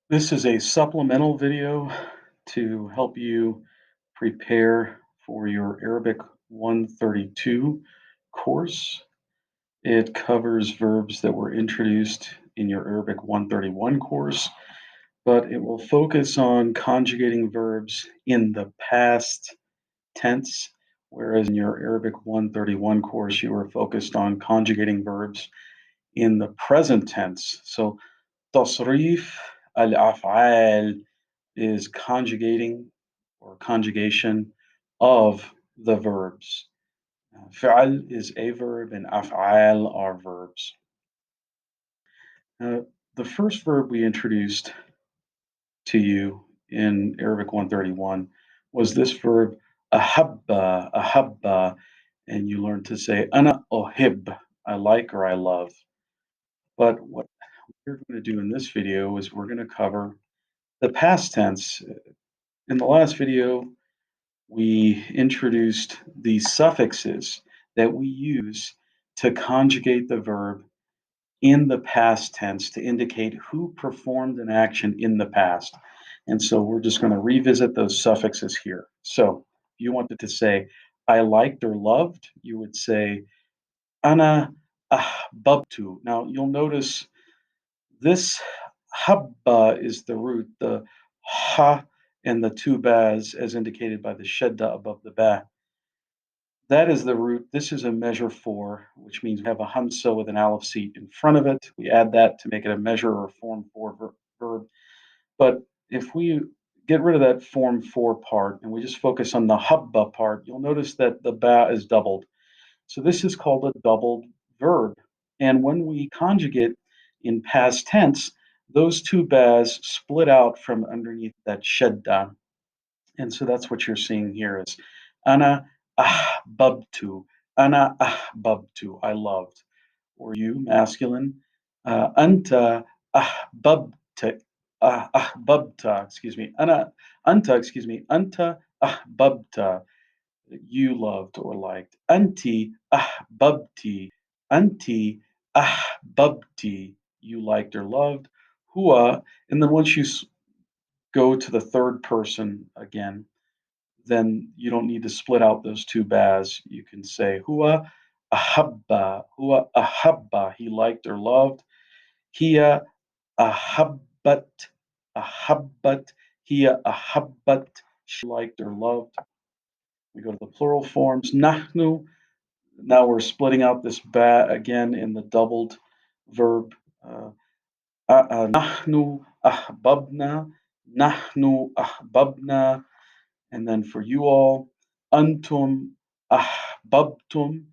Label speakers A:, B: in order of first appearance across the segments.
A: This is a supplemental video to help you prepare for your Arabic 132 course. It covers verbs that were introduced in your Arabic 131 course, but it will focus on conjugating verbs in the past tense, whereas in your Arabic 131 course, you were focused on conjugating verbs in the present tense. So, تصريف الأفعال is conjugating or conjugation of the verbs. فعل is a verb and أفعال are verbs. Uh, the first verb we introduced to you in Arabic 131 was this verb ahabba, and you learned to say ana ohib, I like or I love. But what we're going to do in this video is we're going to cover the past tense. In the last video, we introduced the suffixes that we use to conjugate the verb in the past tense to indicate who performed an action in the past. And so we're just going to revisit those suffixes here. So if you wanted to say, I liked or loved, you would say, ana ahbabtu. Now you'll notice this habba is the root, the ha and the two bas, as indicated by the shadda above the ba. That is the root. This is a measure four, which means we have a hamsa with an aleph seat in front of it. We add that to make it a measure or form four verb. But if we get rid of that form four part and we just focus on the habba part, you'll notice that the ba is doubled. So this is called a doubled verb. And when we conjugate in past tense, those two bas split out from underneath that shadda. And so that's what you're seeing here is ana ahbabtu, ana ahbabtu, I loved. Or you, masculine, anta ahbabta, ahbabta, excuse me, anta ahbabta, you loved or liked. Anti ahbabti, you liked or loved. Hua, and then once you go to the third person again, then you don't need to split out those two bas. You can say hua ahabba, he liked or loved. Hiya ahabbat, ahabbat, hiya ahabbat, she liked or loved. We go to the plural forms. Nahnu, now we're splitting out this ba again in the doubled verb. Uh, Nahnu ahbabna, nahnu ahbabna. And then for you all, antum ahbabtum,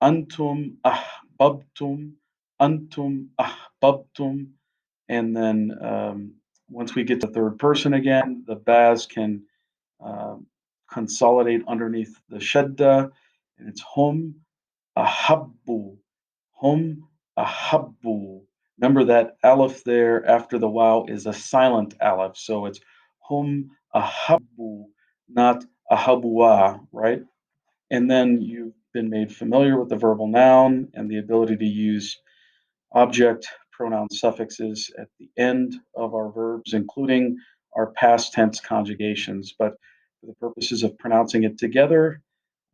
A: antum ahbabtum, antum ahbabtum. And then once we get to third person again, the bas can um, consolidate underneath the shadda, and it's hum ahabbu, hum ahabbu. Remember that aleph there after the wow is a silent aleph, so it's hum ahabbu, not ahabua, right? And then you've been made familiar with the verbal noun and the ability to use object pronoun suffixes at the end of our verbs, including our past tense conjugations. But for the purposes of pronouncing it together,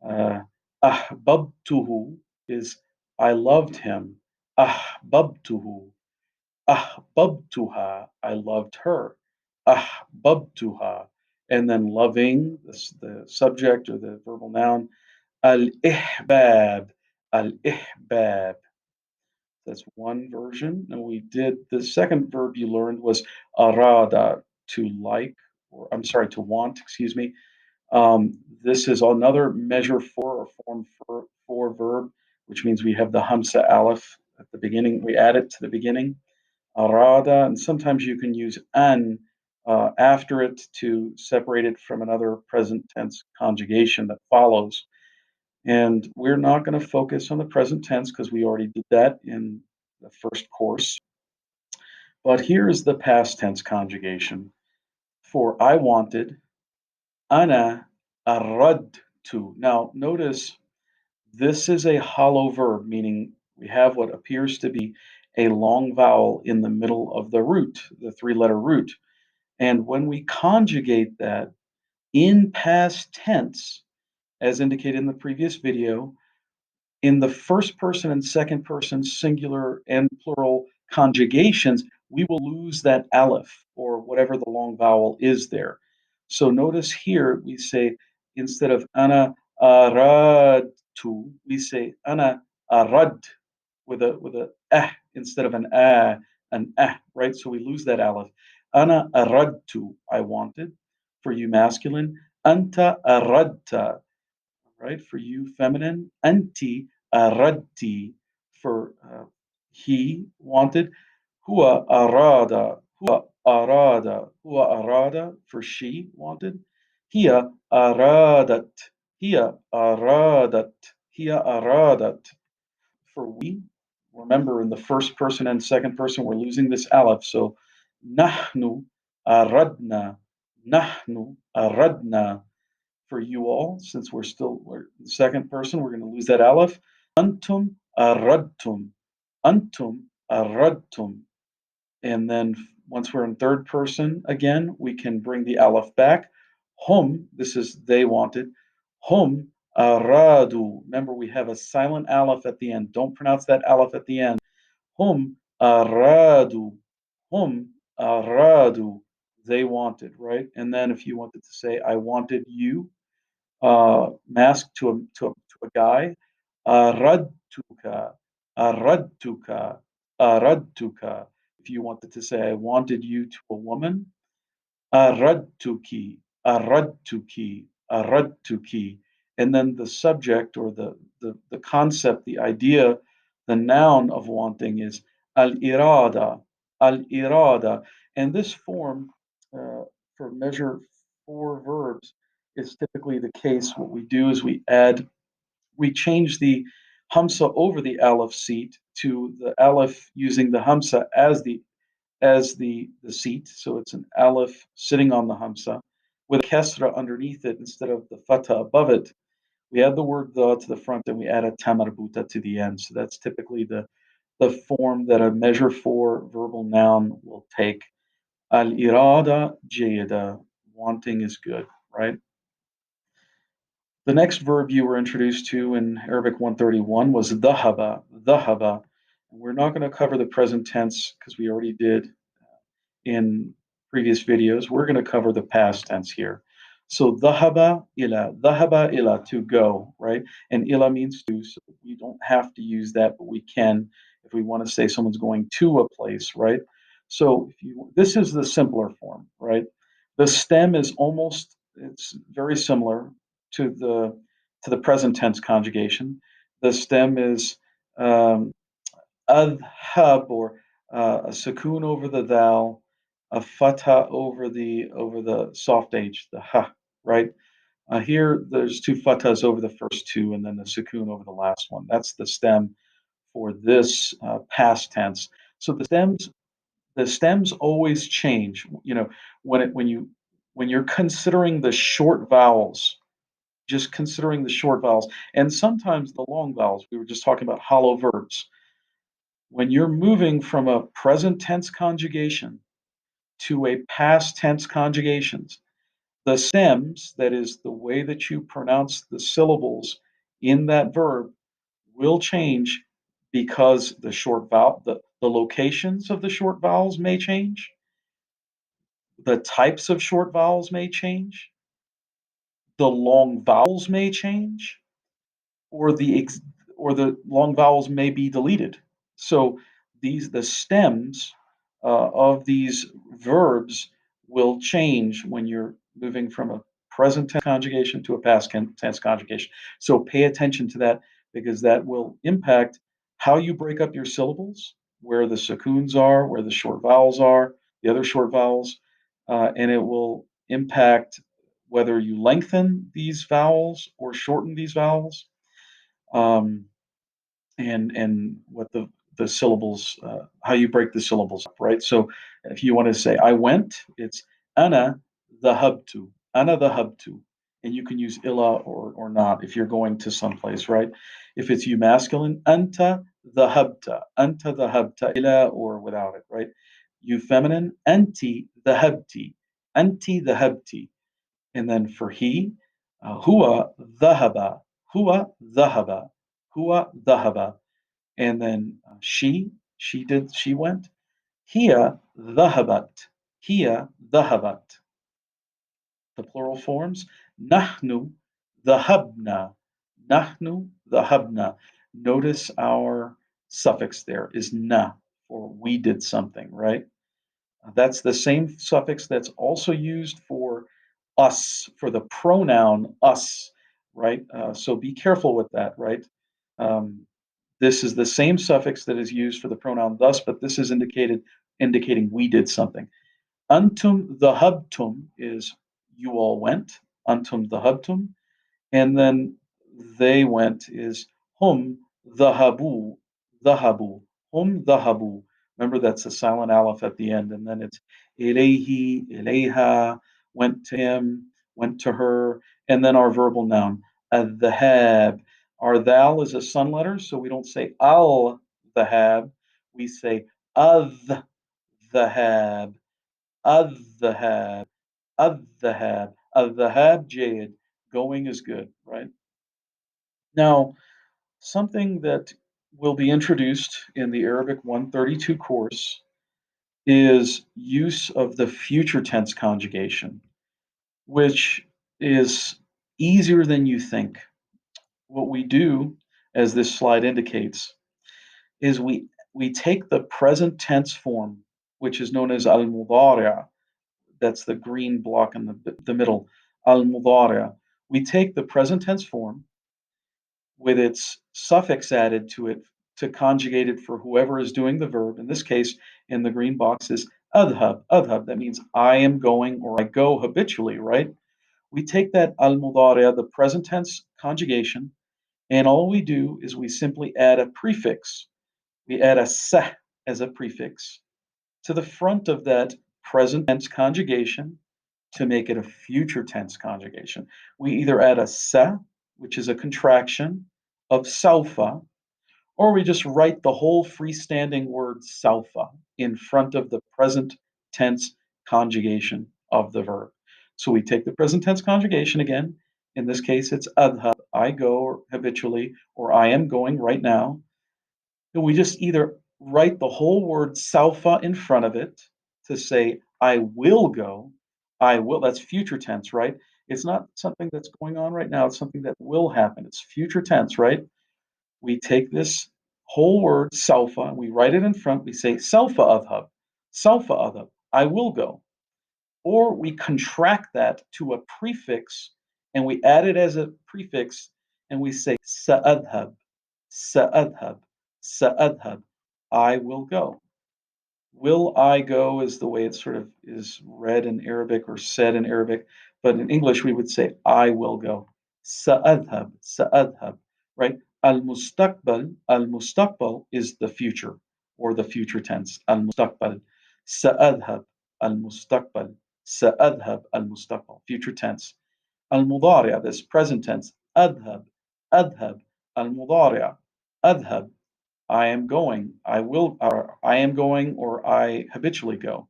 A: uh, ahbabtuhu is I loved him. Ahbabtuhu. Ahbabtuha, I loved her. Ahbabtuha. And then loving, the subject or the verbal noun, al-ihbab. Al-ihbab. That's one version. And we did the second verb you learned was arada, to like, or I'm sorry, to want, excuse me. This is another measure for or form for verb, which means we have the hamsa aleph at the beginning. We add it to the beginning, arada, and sometimes you can use an after it to separate it from another present tense conjugation that follows. And we're not going to focus on the present tense because we already did that in the first course. But here is the past tense conjugation for I wanted, ana aradtu. Now, notice this is a hollow verb, meaning we have what appears to be a long vowel in the middle of the root, the three-letter root. And when we conjugate that in past tense, as indicated in the previous video, in the first person and second person singular and plural conjugations, we will lose that aleph or whatever the long vowel is there. So notice here we say instead of ana aradtu, we say ana arad with a instead of an right? So we lose that aleph. Ana aradtu, I wanted, for you masculine. Anta aradta, right? For you, feminine, anti aradti, for he wanted, hua arada, for she wanted, hia aradat, hia aradat, hia aradat, for we. Remember, in the first person and second person, we're losing this aleph, so nahnu aradna, nahnu aradna, for you all, since we're the second person, we're going to lose that aleph. Antum aradtum, antum aradtum. And then once we're in third person again, we can bring the aleph back. Hum, this is they wanted. Hum aradu. Remember, we have a silent aleph at the end. Don't pronounce that aleph at the end. Hum aradu. Hum aradu. They wanted, right? And then if you wanted to say, I wanted you, mask to a guy. Aradtuka, aradtuka, aradtuka. If you wanted to say, I wanted you to a woman, aradtuki, aradtuki, aradtuki. And then the subject or the concept, the idea, the noun of wanting is al-irada, al-irada. And this form for measure four verbs is typically the case. What we do is we change the hamsa over the aleph seat to the aleph using the hamsa as the seat. So it's an aleph sitting on the hamsa with a kesra underneath it instead of the fatha above it. We add the word the to the front and we add a tamarbuta to the end. So that's typically the form that a measure for verbal noun will take. Al irada jayada, wanting is good, right? The next verb you were introduced to in Arabic 131 was dhahaba, dhahaba. We're not going to cover the present tense because we already did in previous videos. We're going to cover the past tense here. So dhahaba ila, to go, right? And ila means to, so we don't have to use that, but we can if we want to say someone's going to a place, right? So this is the simpler form, right? The stem is it's very similar to the present tense conjugation. The stem is um, adhab, or a sukoon over the dal, a fatha over the soft h, the ha, right? Here, there's two fathas over the first two, and then the sukoon over the last one. That's the stem for this past tense. So the stems always change. When you're considering the short vowels, just considering the short vowels, and sometimes the long vowels. We were just talking about hollow verbs. When you're moving from a present tense conjugation to a past tense conjugations, the stems, that is the way that you pronounce the syllables in that verb, will change because the locations of the short vowels may change, the types of short vowels may change, the long vowels may change, or the long vowels may be deleted. So the stems of these verbs will change when you're moving from a present tense conjugation to a past tense conjugation. So pay attention to that because that will impact how you break up your syllables, where the sukoons are, where the short vowels are, the other short vowels, and it will impact whether you lengthen these vowels or shorten these vowels, um, and what the syllables, how you break the syllables up, right? So if you want to say I went, it's ana dhahabtu, and you can use illa or not if you're going to someplace, right? If it's you masculine, anta dhahabta. Anta dhahabta ila or without it, right? You feminine, anti dhahabti. Anti dhahabti. And then for he, huwa dhahaba. Huwa dhahaba. Huwa dhahaba. And then she went. Hiya dhahabat. Hiya dhahabat. The plural forms, nahnu dhahabna. Nahnu dhahabna. Notice our suffix there is na, for we did something, right? That's the same suffix that's also used for us, for the pronoun us, right? So be careful with that, right? Um, this is the same suffix that is used for the pronoun thus, but this is indicating we did something. Antum dhahabtum is you all went. Antum dhahabtum. And then they went is hum dhahabu. Dhahabu. Hum dhahabu. Remember that's a silent aleph at the end. And then it's ilayhi, ilayha, went to him, went to her. And then our verbal noun, adhahab. Our thal is a sun letter, so we don't say al dhahab. We say adh dhahab. الذهاب الذهاب الذهاب جيد going is good, right? Now, something that will be introduced in the Arabic 132 course is use of the future tense conjugation, which is easier than you think. What we do, as this slide indicates, is we take the present tense form, which is known as al-mudari'. That's the green block in the middle, al-mudari'. We take the present tense form with its suffix added to it to conjugate it for whoever is doing the verb. In this case, in the green box is adhab. Adhab, that means I am going or I go habitually, right? We take that al-mudari', the present tense conjugation, and all we do is we simply add a prefix. We add a sah as a prefix to the front of that present tense conjugation to make it a future tense conjugation. We either add a sa, which is a contraction of saufa, or we just write the whole freestanding word saufa in front of the present tense conjugation of the verb. So we take the present tense conjugation again. In this case, it's adhab, I go habitually, or I am going right now. And we just either write the whole word saufa in front of it to say, I will go. I will. That's future tense, right? It's not something that's going on right now. It's something that will happen. It's future tense, right? We take this whole word saufa and we write it in front. We say saufa adhab, saufa adhab. I will go. Or we contract that to a prefix and we add it as a prefix and we say sa'adhab, sa'adhab, sa'adhab. I will go. Will I go is the way it sort of is read in Arabic or said in Arabic, but in English we would say I will go. Sa'adhab, sa'adhab, right? Al-mustaqbal is the future or the future tense. Al-mustaqbal. Sa'adhab, al-mustaqbal. Sa'adhab, al-mustaqbal. Future tense. Al-mudari', this present tense. Adhab, adhab, al-mudari'. Adhab, I am going, I will, or I am going, or I habitually go.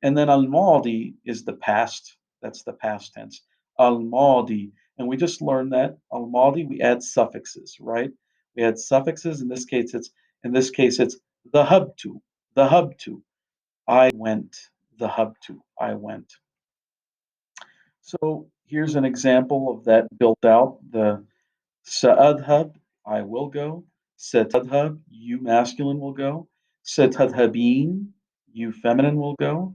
A: And then al-madi is the past. That's the past tense. Al-madi. And we just learned that al-madi, we add suffixes, right? We add suffixes. In this case it's the hub to, the hub to. I went, the hub to, I went. So here's an example of that built out. The Sa'adhab, I will go. Satadhab, you masculine will go. Satadhabin, you feminine will go.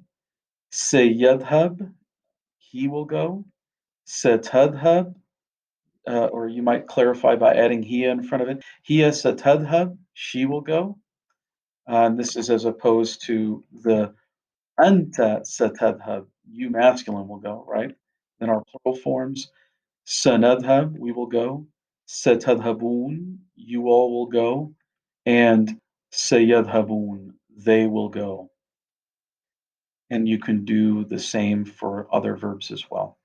A: Sayyadhab, he will go. Satadhab, or you might clarify by adding hiya in front of it. Hiya satadhab, she will go. And this is as opposed to the anta satadhab, you masculine will go, right? Then our plural forms. Sanadhab, we will go. Satadhabun, you all will go. And sayadhabun, they will go. And you can do the same for other verbs as well.